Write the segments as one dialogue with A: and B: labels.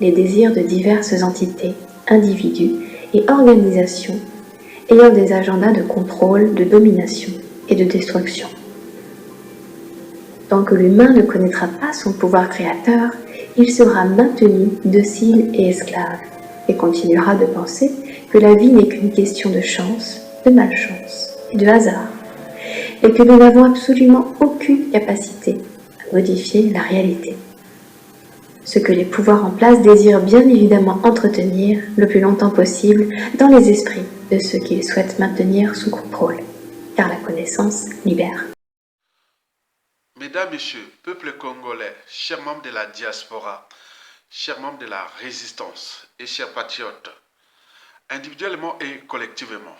A: les désirs de diverses entités, individus et organisations ayant des agendas de contrôle, de domination et de destruction. Tant que l'humain ne connaîtra pas son pouvoir créateur, il sera maintenu docile et esclave, et continuera de penser que la vie n'est qu'une question de chance, de malchance et de hasard, et que nous n'avons absolument aucune capacité à modifier la réalité. Ce que les pouvoirs en place désirent bien évidemment entretenir le plus longtemps possible dans les esprits de ceux qu'ils souhaitent maintenir sous contrôle, car la connaissance libère.
B: Mesdames, Messieurs, peuple congolais, chers membres de la diaspora, chers membres de la résistance et chers patriotes, individuellement et collectivement,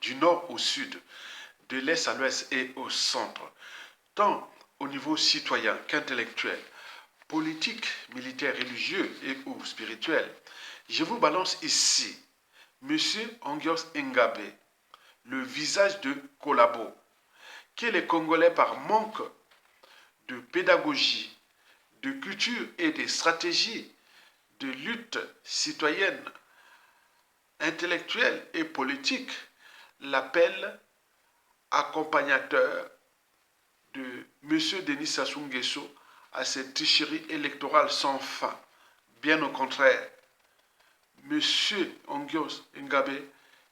B: du nord au sud, de l'est à l'ouest et au centre, tant au niveau citoyen qu'intellectuel, politique, militaire, religieux et ou spirituel, je vous balance ici Monsieur Angios Ngabe, le visage de Collabo, que les Congolais par manque de pédagogie, de culture et de stratégie de lutte citoyenne, intellectuelle et politique l'appellent accompagnateur de M. Denis Sassou Nguesso à cette tricherie électorale sans fin. Bien au contraire, M. Angios Ngabe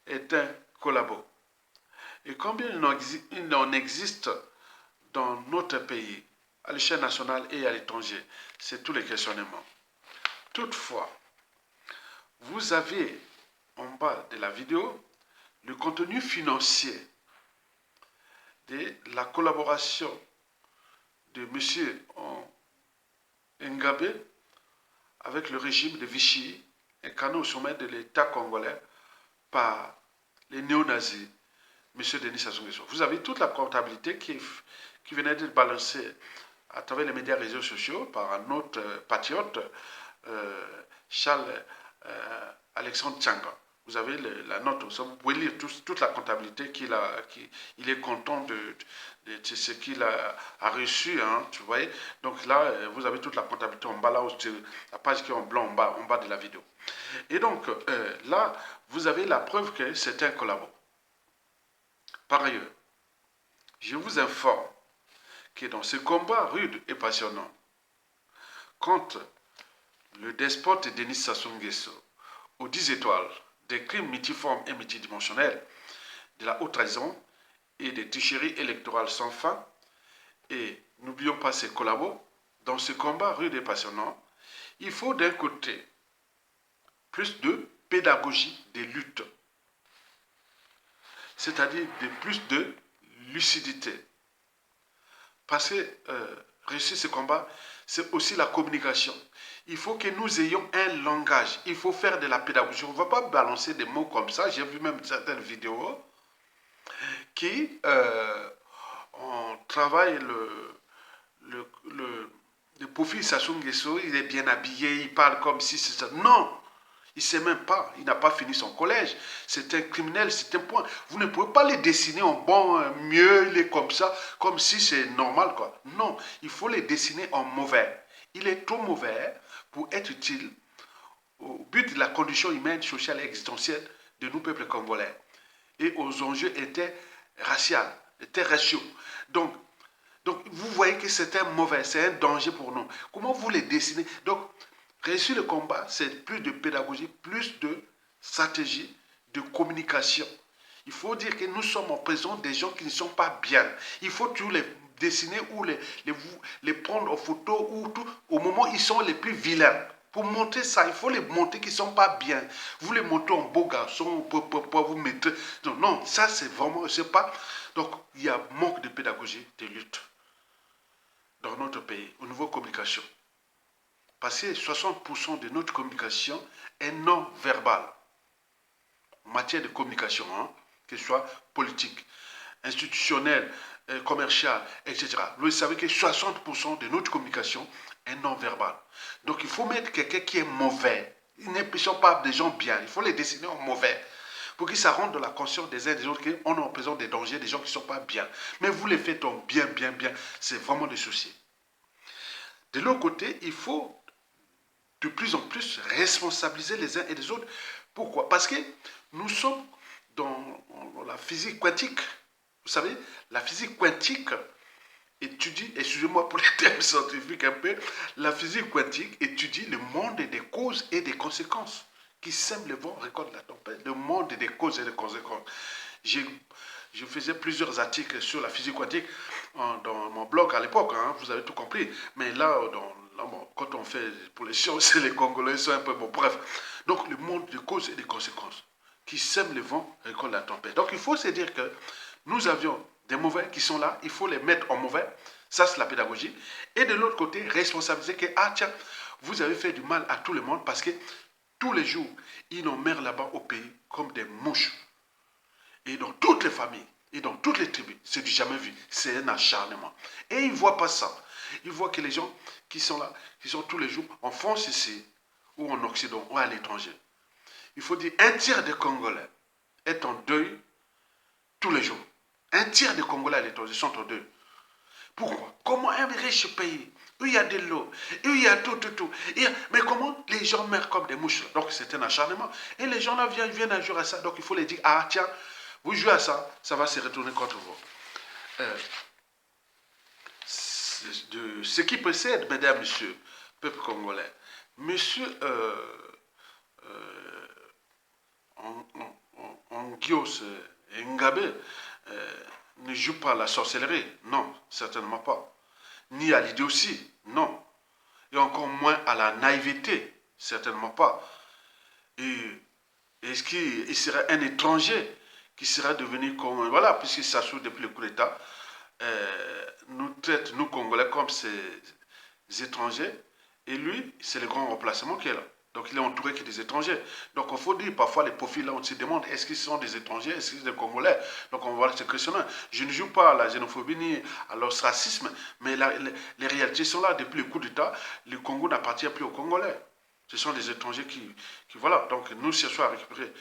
B: est un collabo. Et combien il en existe dans notre pays, à l'échelle nationale et à l'étranger, c'est tous les questionnements. Toutefois, vous avez en bas de la vidéo le contenu financier de la collaboration de M. Ngabe avec le régime de Vichy, incarné au sommet de l'État congolais par les néo-nazis, M. Denis Sassou Nguesso. Vous avez toute la comptabilité qui venait d'être balancée à travers les médias réseaux sociaux par un autre patriote, Charles Alexandre Tchanga. Vous avez la note, vous pouvez lire toute la comptabilité qu'il est content de ce qu'il a reçu, hein, tu vois. Donc là, vous avez toute la comptabilité en bas, là, la page qui est en blanc en bas de la vidéo. Et donc, là, vous avez la preuve que c'est un collabo. Par ailleurs, je vous informe que dans ce combat rude et passionnant contre le despote Denis Sassou Nguesso aux 10 étoiles des crimes multiformes et multidimensionnels, de la haute trahison et des tricheries électorales sans fin, et n'oublions pas ces collabos, dans ce combat rude et passionnant, il faut d'un côté plus de pédagogie des luttes, c'est-à-dire plus de lucidité. Parce que réussir ce combat, c'est aussi la communication. Il faut que nous ayons un langage. Il faut faire de la pédagogie. On ne va pas balancer des mots comme ça. J'ai vu même certaines vidéos qui on travaille le profil Sassou Nguesso. Il est bien habillé, il parle comme si c'est ça. Non! Il ne sait même pas, il n'a pas fini son collège. C'est un criminel, c'est un point. Vous ne pouvez pas les dessiner en bon, mieux, il est comme ça, comme si c'est normal, quoi. Non, il faut les dessiner en mauvais. Il est trop mauvais pour être utile au but de la condition humaine, sociale et existentielle de nous, peuples congolais, et aux enjeux interraciaux. Donc, vous voyez que c'est un mauvais, c'est un danger pour nous. Comment vous les dessinez? Donc, réussir le combat, c'est plus de pédagogie, plus de stratégie, de communication. Il faut dire que nous sommes en présence des gens qui ne sont pas bien. Il faut toujours les dessiner ou les prendre en photo ou tout, au moment où ils sont les plus vilains. Pour montrer ça, il faut les montrer qu'ils ne sont pas bien. Vous les montrez en beau garçon, pour vous mettre... Non, ça c'est vraiment... C'est pas... Donc, il y a manque de pédagogie, de lutte dans notre pays, au niveau communication. Parce que 60% de notre communication est non verbale. En matière de communication, hein, que ce soit politique, institutionnelle, commerciale, etc. Vous savez que 60% de notre communication est non verbale. Donc il faut mettre quelqu'un qui est mauvais. Ils ne sont pas des gens bien. Il faut les dessiner en mauvais. Pour que ça rentre dans la conscience des uns et des autres qu'on est en présence des dangers, des gens qui ne sont pas bien. Mais vous les faites en bien, bien, bien. C'est vraiment des soucis. De l'autre côté, il faut de plus en plus responsabiliser les uns et les autres. Pourquoi? Parce que nous sommes dans la physique quantique. Vous savez, la physique quantique étudie, excusez-moi pour les termes scientifiques un peu, la physique quantique étudie le monde des causes et des conséquences. Qui sème le vent récolte la tempête. Le monde des causes et des conséquences. Je faisais plusieurs articles sur la physique quantique dans mon blog à l'époque, hein, vous avez tout compris. Mais là, quand on fait pour les sciences, les Congolais sont un peu bon. Bref, donc le monde des causes et des conséquences. Qui sème le vent récolte la tempête. Donc il faut se dire que nous avions des mauvais qui sont là, il faut les mettre en mauvais. Ça, c'est la pédagogie. Et de l'autre côté, responsabiliser que, ah tiens, vous avez fait du mal à tout le monde parce que tous les jours, ils en meurent là-bas au pays comme des mouches. Et dans toutes les familles, et dans toutes les tribus, c'est du jamais vu. C'est un acharnement. Et ils ne voient pas ça. Ils voient que les gens qui sont là, qui sont tous les jours en France ici, ou en Occident, ou à l'étranger, il faut dire un tiers des Congolais est en deuil tous les jours. Un tiers des Congolais à l'étranger sont en deuil. Pourquoi? Comment un riche pays, où il y a de l'eau, où il y a tout. Mais comment les gens meurent comme des mouches? Donc c'est un acharnement. Et les gens là viennent à jouer à ça. Donc il faut les dire, ah tiens, vous jouez à ça, ça va se retourner contre vous. De ce qui précède, mesdames, messieurs, peuple congolais, monsieur Angios Ngabe ne joue pas à la sorcellerie, non, certainement pas. Ni à l'idiotie, non. Et encore moins à la naïveté, certainement pas. Et est-ce qu'il serait un étranger qui serait devenu comme... Voilà, puisqu'il s'assoit depuis le coup d'État, nous traite, nous Congolais, comme ces étrangers. Et lui, c'est le grand remplacement qui est là. Donc il est entouré que des étrangers. Donc il faut dire, parfois les profils là, on se demande, est-ce qu'ils sont des étrangers, est-ce qu'ils sont des Congolais? Donc on va se questionner. Je ne joue pas à la xénophobie ni à l'ostracisme, mais les réalités sont là. Depuis le coup d'État, le Congo n'appartient plus aux Congolais. Ce sont des étrangers qui voilà. Donc nous cherchons à récupérer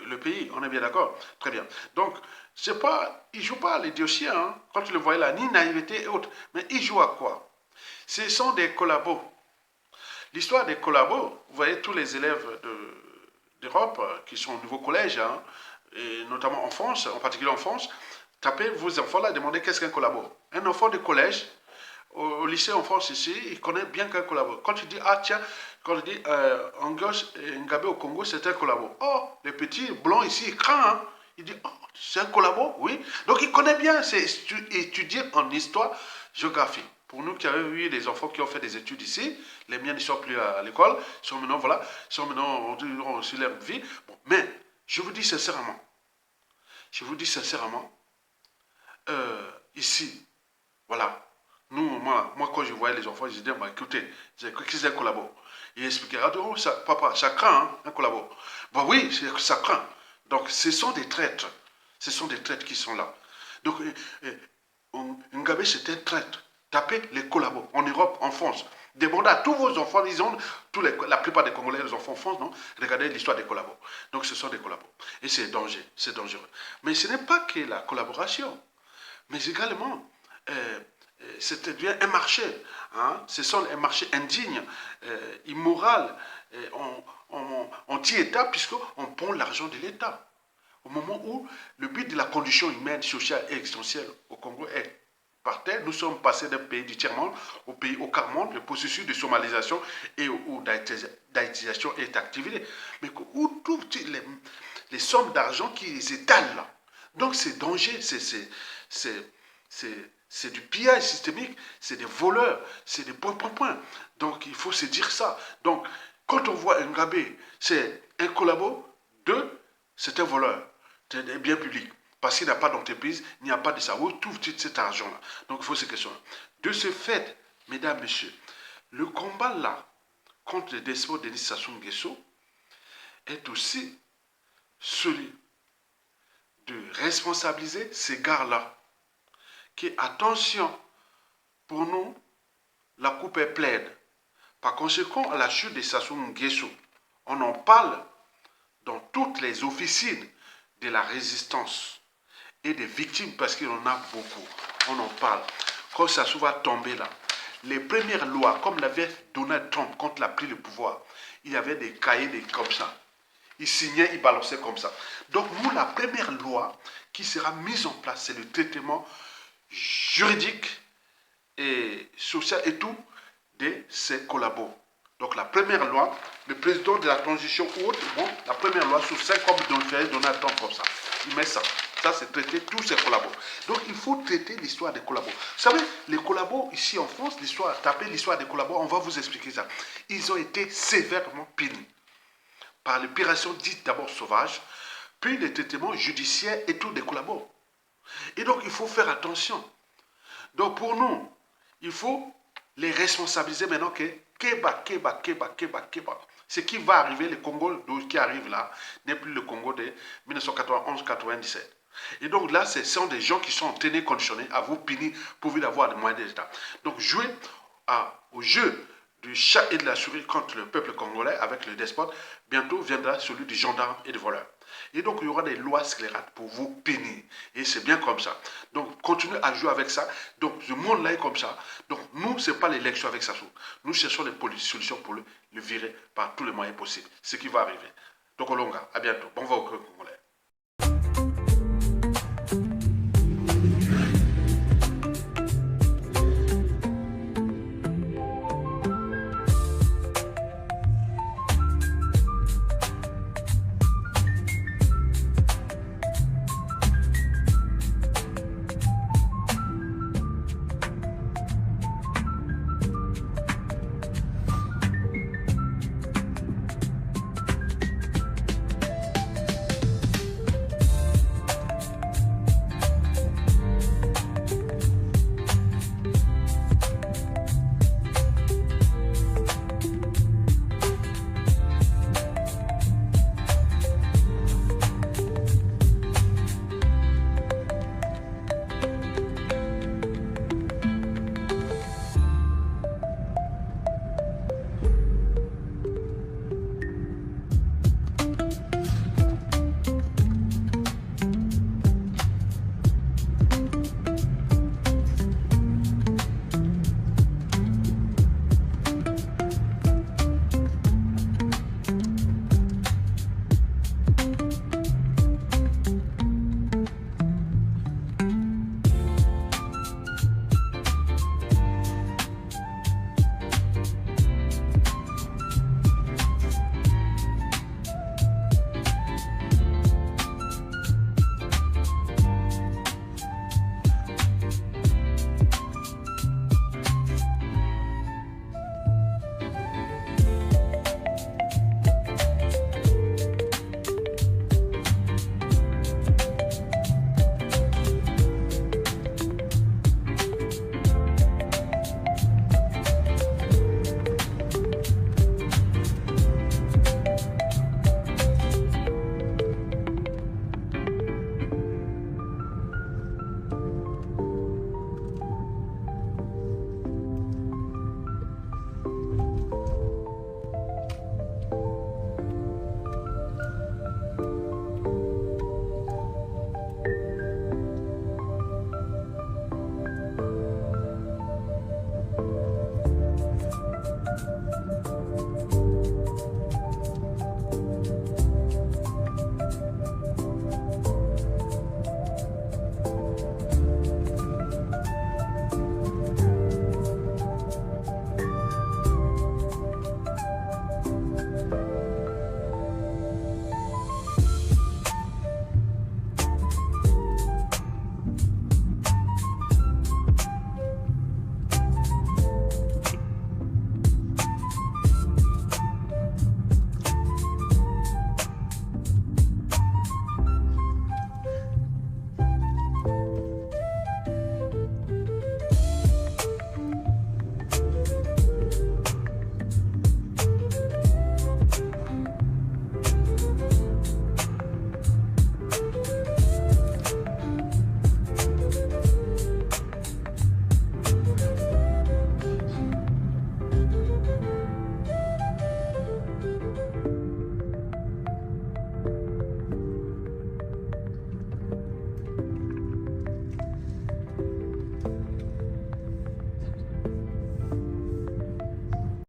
B: le pays. On est bien d'accord? Très bien. Donc, c'est pas, il ne joue pas à l'idiotie, hein, quand tu le voyais là, ni naïveté et autres. Mais il joue à quoi? Ce sont des collabos. L'histoire des collabos, vous voyez tous les élèves d'Europe qui sont au nouveau collège, hein, et notamment en France, en particulier en France, tapez vos enfants là, demandez qu'est-ce qu'un collabo. Un enfant de collège, au lycée en France ici, il connaît bien qu'un collabo. Quand tu dis, ah tiens, quand tu dis Angios et Ngabe au Congo, c'est un collabo. Oh, le petit blanc ici, il craint, hein. Il dit, oh, c'est un collabo, oui. Donc il connaît bien, c'est étudié en histoire, géographie. Pour nous qui avons eu des enfants qui ont fait des études ici, les miens ne sont plus à l'école, ils sont maintenant, voilà, ils sont maintenant sur leur vie. Bon, mais je vous dis sincèrement, ici, voilà, moi, quand je voyais les enfants, je disais, bah, écoutez, c'est un collabo. Il expliquait, ah, oh, ça, papa, ça craint, hein, un collabo. Bah oui, ça craint. Donc, ce sont des traîtres. Ce sont des traîtres qui sont là. Donc, Ngabe, c'est un traître. Tapez les collabos en Europe, en France. Demandez à tous vos enfants, disons, la plupart des Congolais, les enfants en France, non? Regardez l'histoire des collabos. Donc, ce sont des collabos. Et c'est dangereux. Mais ce n'est pas que la collaboration, mais également, c'est devient un marché. Hein? Ce sont un marché indigne, immoral, anti-État, puisqu'on prend l'argent de l'État. Au moment où le but de la condition humaine, sociale et existentielle au Congo est par terre, nous sommes passés d'un pays du tiers-monde au pays au quart-monde, le processus de somalisation et ou d'haïtisation est activé. Mais où toutes les sommes d'argent qui s'étalent là. Donc c'est danger, c'est du pillage systémique, c'est des voleurs, c'est des points. Donc il faut se dire ça. Donc quand on voit un Ngabé, c'est un collabo, deux, c'est un voleur, c'est des biens publics. Parce qu'il n'y a pas d'entreprise, il n'y a pas de ça. Où trouve cet argent-là? Donc il faut se questionner. De ce fait, mesdames, messieurs, le combat là, contre le despote Denis Sassou Nguesso, est aussi celui de responsabiliser ces gars-là. Que, attention, pour nous, la coupe est pleine. Par conséquent, à la chute de Sassou Nguesso, on en parle dans toutes les officines de la résistance et des victimes, parce qu'il y en a beaucoup. On en parle. Quand Sassou va tomber là, les premières lois, comme l'avait Donald Trump quand il a pris le pouvoir, il y avait des cahiers comme ça. Il signait, il balançait comme ça. Donc nous, la première loi qui sera mise en place, c'est le traitement juridique et social et tout de ses collabos. Donc la première loi, le président de la transition ou autre, bon, la première loi sous 5 comme Donald Trump comme ça. Il met ça. Ça, c'est traiter tous ses collabos. Donc, il faut traiter l'histoire des collabos. Vous savez, les collabos, ici en France, l'histoire, tapez l'histoire des collabos, on va vous expliquer ça. Ils ont été sévèrement punis par l'opération dite d'abord sauvage, puis les traitements judiciaires et tout des collabos. Et donc, il faut faire attention. Donc, pour nous, il faut les responsabiliser maintenant que Keba. Ce qui va arriver, le Congo qui arrive là, n'est plus le Congo de 1991-97. Et donc là, ce sont des gens qui sont en tenue conditionnée à vous punir pour vous avoir des moyens d'État. Donc jouer au jeu du chat et de la souris contre le peuple congolais avec le despote, bientôt viendra celui du gendarme et du voleur. Et donc il y aura des lois scélérates pour vous punir. Et c'est bien comme ça. Donc continuez à jouer avec ça. Donc ce monde-là est comme ça. Donc nous, ce n'est pas l'élection avec ça. Nous cherchons les solutions pour le virer par tous les moyens possibles. Ce qui va arriver. Donc Olonga, à bientôt. Bon va au